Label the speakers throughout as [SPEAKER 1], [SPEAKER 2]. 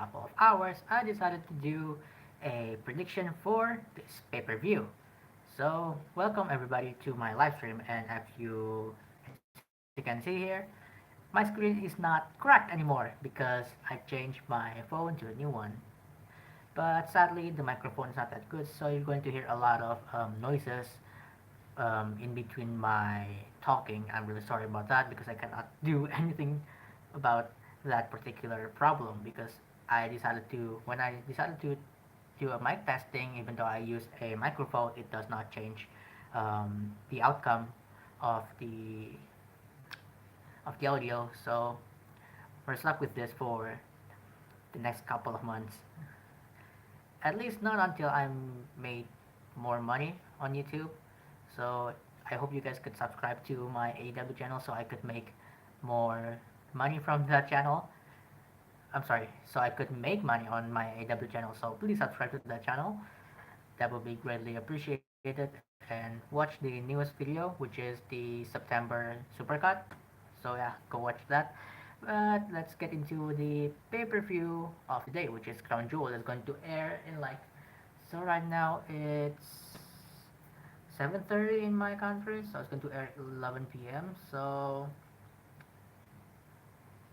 [SPEAKER 1] couple of hours, I decided to do a prediction for this pay-per-view. So, welcome everybody to my live stream, and as you can see here, my screen is not correct anymore because I changed my phone to a new one. But sadly, the microphone is not that good, so you're going to hear a lot of noises in between my talking. I'm really sorry about that because I cannot do anything about that particular problem because when I decided to do a mic testing, even though I use a microphone, it does not change the outcome of the audio. So we're stuck with this for the next couple of months. At least not until I'm made more money on YouTube. So I hope you guys could subscribe to my AW channel so I could make more money from that channel. I'm sorry, so I could make money on my AW channel. So please subscribe to that channel. That would be greatly appreciated. And watch the newest video, which is the September Supercut. So yeah, go watch that. But let's get into the pay-per-view of the day, which is Crown Jewel. Is going to air in like, so right now it's 7:30 in my country, so it's going to air at 11 p.m. So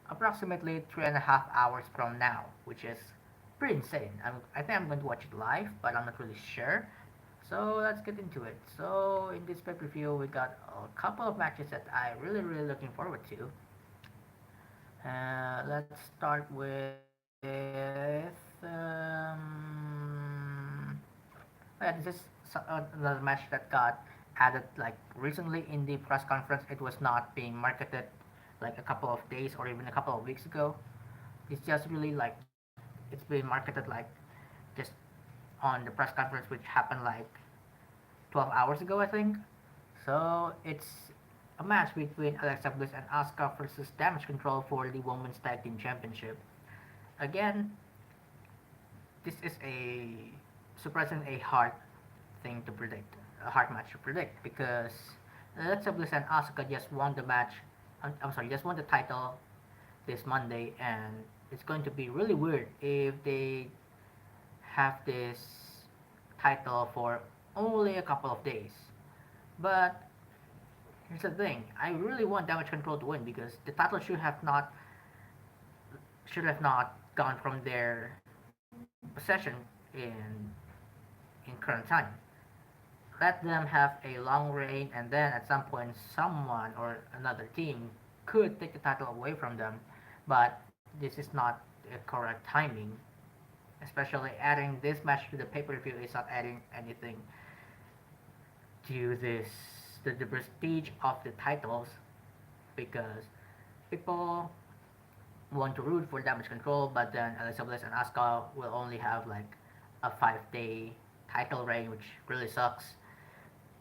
[SPEAKER 1] approximately 3.5 hours from now, which is pretty insane. I think I'm going to watch it live, but I'm not really sure. So let's get into it. So in this pay-per-view, we got a couple of matches that I really looking forward to. Let's start with yeah, this is the match that got added like recently in the press conference. It was not being marketed like a couple of days or even a couple of weeks ago. It's just really like it's being marketed like just on the press conference, which happened like 12 hours ago, I think. So it's a match between Alexa Bliss and Asuka versus Damage Control for the Women's Tag Team Championship. Again, this is a surprisingly a hard thing to predict, a hard match to predict because Alexa Bliss and Asuka just won the match. I'm sorry, just won the title this Monday, and it's going to be really weird if they have this title for only a couple of days. But here's the thing: I really want Damage Control to win because the title should have not gone from their possession in current time. Let them have a long reign, and then at some point, someone or another team could take the title away from them. But this is not the correct timing. Especially adding this match to the pay-per-view is not adding anything to the prestige of the titles because people want to root for Damage Control, but then Alexa Bliss and Asuka will only have like a 5 day title reign, which really sucks.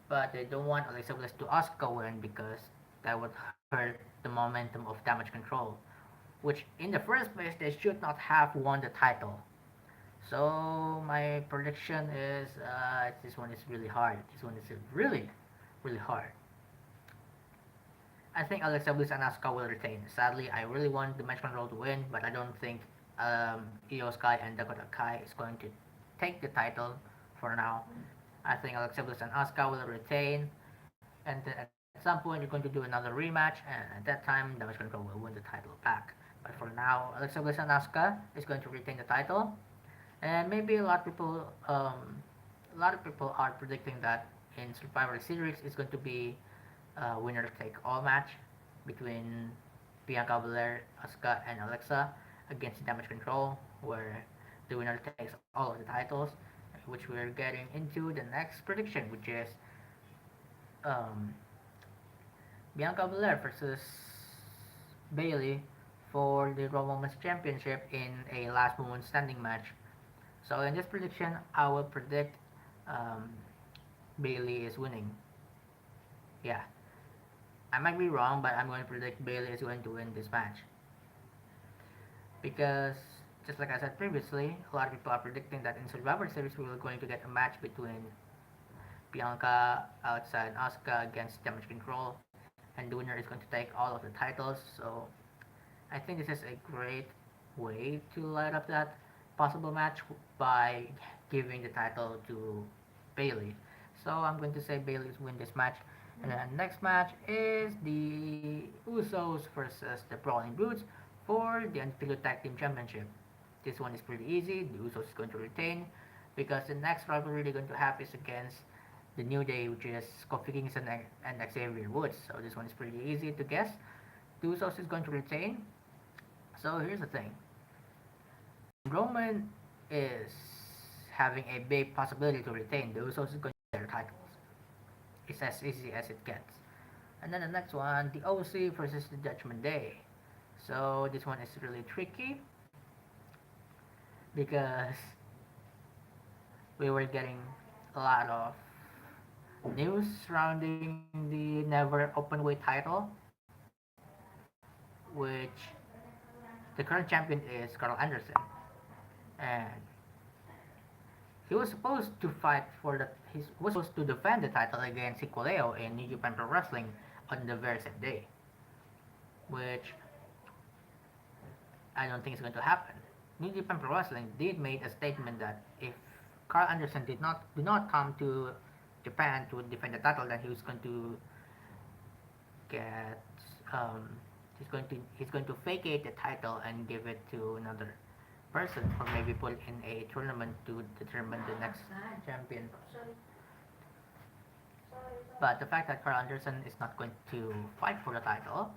[SPEAKER 1] But they don't want Alexa Bliss to Asuka win because that would hurt the momentum of Damage Control, which in the first place they should not have won the title. So my prediction is this one is really hard. This one is really hard. I think Alexa Bliss and Asuka will retain. Sadly, I really want the match control to win, but I don't think Io Sky and Dakota Kai is going to take the title for now. I think Alexa Bliss and Asuka will retain, and then at some point you're going to do another rematch, and at that time Damage Control will win the title back. But for now, Alexa Bliss and Asuka is going to retain the title, and maybe a lot of people are predicting that in Survivor Series it's going to be a winner take all match between Bianca Belair, Asuka, and Alexa against Damage Control, where the winner takes all of the titles, which we're getting into the next prediction, which is um, Bianca Belair versus Bailey for the Raw Women's Championship in a last moment standing match. So in this prediction, I will predict um, Bailey is winning. Yeah, I might be wrong, but I'm going to predict Bailey is going to win this match because, just like I said previously, a lot of people are predicting that in Survivor Series we are going to get a match between Bianca, Alexa, and Asuka against Damage Control, and the winner is going to take all of the titles. So I think this is a great way to light up that possible match by giving the title to Bailey. So I'm going to say Bailey's win this match. And then next match is the Usos versus the Brawling Brutes for the Undisputed Tag Team Championship. This one is pretty easy. The Usos is going to retain because the next rivalry they're going to have is against the New Day, which is Kofi Kingston and Xavier Woods. So this one is pretty easy to guess. The Usos is going to retain. So here's the thing. Roman is having a big possibility to retain. The Usos is going to their titles. It's as easy as it gets. And then the next one, the OC versus the Judgment Day. So this one is really tricky because we were getting a lot of news surrounding the Never Openweight title, which the current champion is Carl Anderson, and he was supposed to fight for the he was supposed to defend the title against Hikuleo in New Japan Pro Wrestling on the very same day, which I don't think is going to happen. New Japan Pro Wrestling did make a statement that if Carl Anderson did not come to Japan to defend the title, then he was going to get um, he's going to vacate the title and give it to another person, or maybe put in a tournament to determine the next champion. But the fact that Carl Anderson is not going to fight for the title,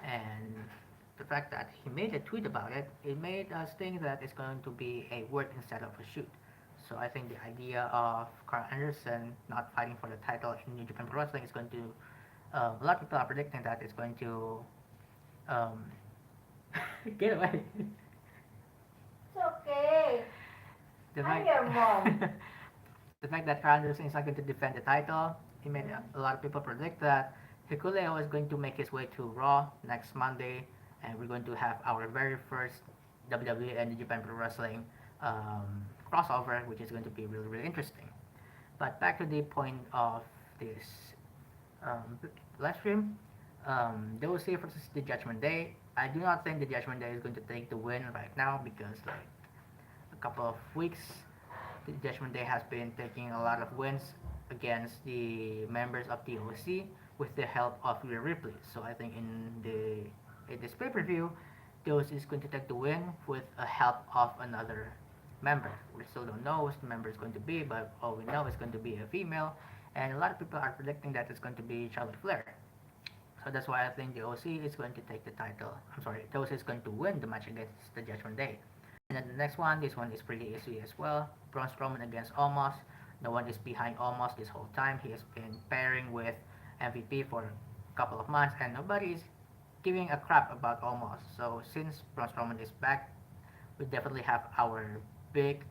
[SPEAKER 1] and the fact that he made a tweet about it, it made us think that it's going to be a work instead of a shoot. So I think the idea of Carl Anderson not fighting for the title in New Japan Pro Wrestling is going to, a lot of people are predicting that it's going to um, get away.
[SPEAKER 2] It's okay.
[SPEAKER 1] The
[SPEAKER 2] I'm
[SPEAKER 1] fact,
[SPEAKER 2] your mom.
[SPEAKER 1] the fact that Carl Anderson is not going to defend the title, he made a lot of people predict that Hikuleo is going to make his way to Raw next Monday, and we're going to have our very first WWE and Japan Pro Wrestling crossover, which is going to be really, really interesting. But back to the point of this um, live stream, they will see versus the Judgment Day. I do not think the Judgment Day is going to take the win right now because like a couple of weeks the Judgment Day has been taking a lot of wins against the members of the OC with the help of Rhea Ripley. So I think in this pay per view, the OC is going to take the win with a help of another member. We still don't know which the member is going to be, but all we know is going to be a female, and a lot of people are predicting that it's going to be Charlotte Flair. So that's why I think the OC is going to take the title. I'm sorry, the OC is going to win the match against the Judgment Day. And then the next one, this one is pretty easy as well. Braun Strowman against Omos. No one is behind Omos this whole time. He has been pairing with MVP for a couple of months, and nobody is giving a crap about Omos. So since Braun Strowman is back, we definitely have our big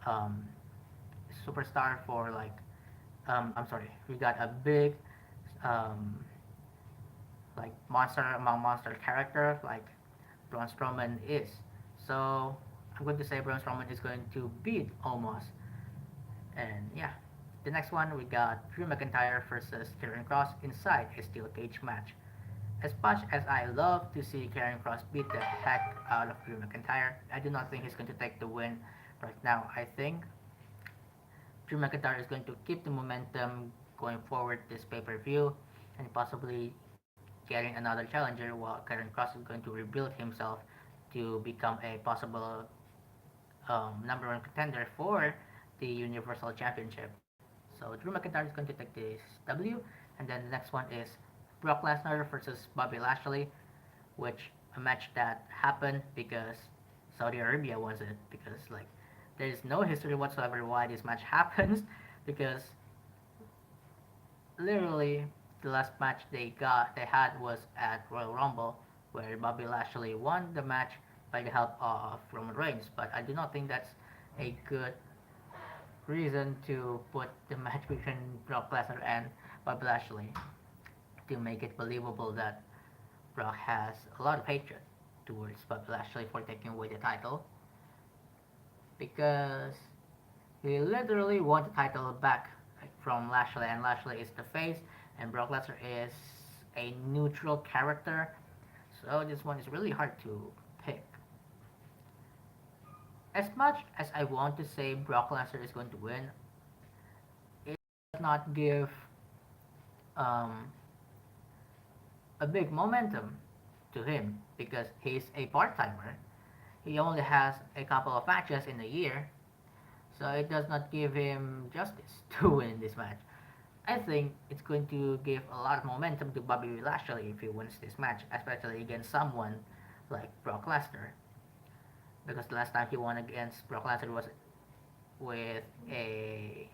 [SPEAKER 1] um, superstar for like I'm sorry, we got a big um, like monster among monster character like Braun Strowman is. So I'm going to say Braun Strowman is going to beat Omos. And yeah, the next one we got Drew McIntyre versus Karen Cross inside a steel cage match. As much as I love to see Karen Cross beat the heck out of Drew McIntyre, I do not think he's going to take the win right now. I think Drew McIntyre is going to keep the momentum going forward this pay per view and possibly getting another challenger while Karen Cross is going to rebuild himself to become a possible number one contender for the Universal Championship. So Drew McIntyre is going to take this W, and then the next one is Brock Lesnar versus Bobby Lashley, which a match that happened because Saudi Arabia wants it because like there is no history whatsoever why this match happens because literally the last match they had was at Royal Rumble where Bobby Lashley won the match by the help of Roman Reigns. But I do not think that's a good reason to put the match between Brock Lesnar and Bobby Lashley to make it believable that Brock has a lot of hatred towards Bobby Lashley for taking away the title because he literally won the title back from Lashley, and Lashley is the face, and Brock Lesnar is a neutral character. So this one is really hard to pick. As much as I want to say Brock Lesnar is going to win, it does not give um, a big momentum to him because he's a part timer. He only has a couple of matches in a year, so it does not give him justice to win this match. I think it's going to give a lot of momentum to Bobby Lashley if he wins this match, especially against someone like Brock Lesnar. Because the last time he won against Brock Lesnar was with a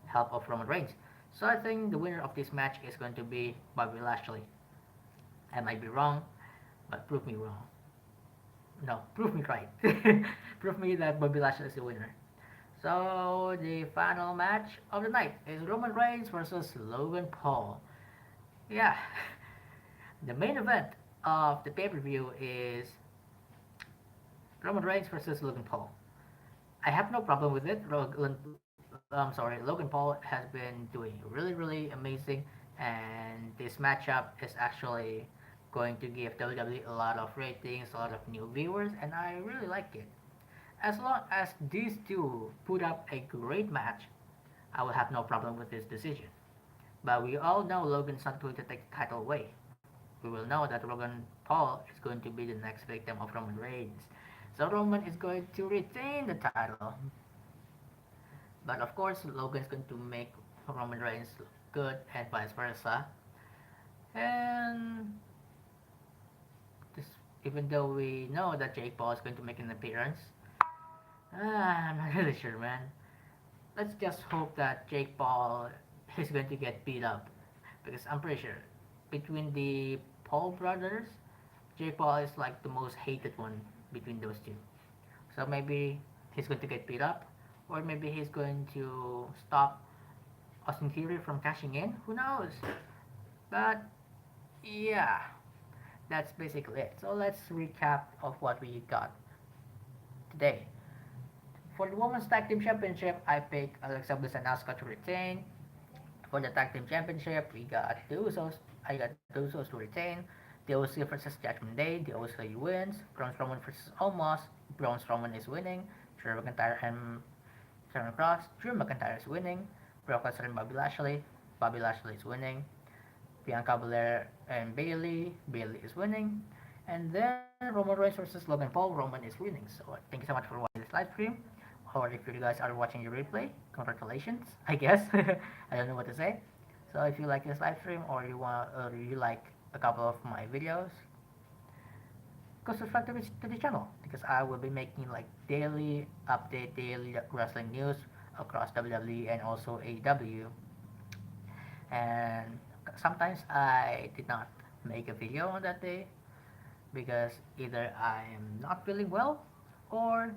[SPEAKER 1] help of Roman Reigns. So I think the winner of this match is going to be Bobby Lashley. I might be wrong, but prove me wrong. No, prove me right. Prove me that Bobby Lashley is the winner. So the final match of the night is Roman Reigns versus Logan Paul. Yeah, the main event of the pay-per-view is Roman Reigns versus Logan Paul. I have no problem with it. Logan Paul has been doing really amazing, and this matchup is actually going to give WWE a lot of ratings, a lot of new viewers, and I really like it. As long as these two put up a great match, I will have no problem with this decision. But we all know Logan's not going to take the title away. We will know that Logan Paul is going to be the next victim of Roman Reigns. So Roman is going to retain the title. But of course, Logan is going to make Roman Reigns look good and vice versa. And this, even though we know that Jake Paul is going to make an appearance, I'm not really sure, man. Let's just hope that Jake Paul is going to get beat up. Because I'm pretty sure between the Paul brothers, Jake Paul is like the most hated one between those two. So maybe he's going to get beat up, or maybe he's going to stop Austin Theory from cashing in. Who knows? But yeah, that's basically it. So let's recap of what we got today. For the Women's Tag Team Championship, I picked Alexa Bliss and Asuka to retain. For the Tag Team Championship, we got the Usos. I got the Usos to retain. The OC versus Judgment Day. The OC wins. Braun Strowman versus Omos. Braun Strowman is winning. Drew McIntyre and Karen Cross. Drew McIntyre is winning. Brock Lesnar and Bobby Lashley. Bobby Lashley is winning. Bianca Belair and Bailey. Bailey is winning. And then Roman Reigns versus Logan Paul. Roman is winning. So thank you so much for watching this live stream. Or if you guys are watching the replay, congratulations, I guess. I don't know what to say. So if you like this live stream or you like a couple of my videos, go subscribe to the channel because I will be making like daily update, daily wrestling news across WWE and also AEW. And sometimes I did not make a video on that day because either I am not feeling well or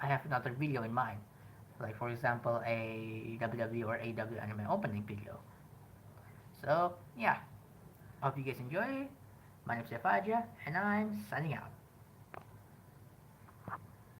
[SPEAKER 1] I have another video in mind. Like for example a WWE or AEW anime opening video. So yeah, hope you guys enjoy. My name is Jeff and I'm signing out.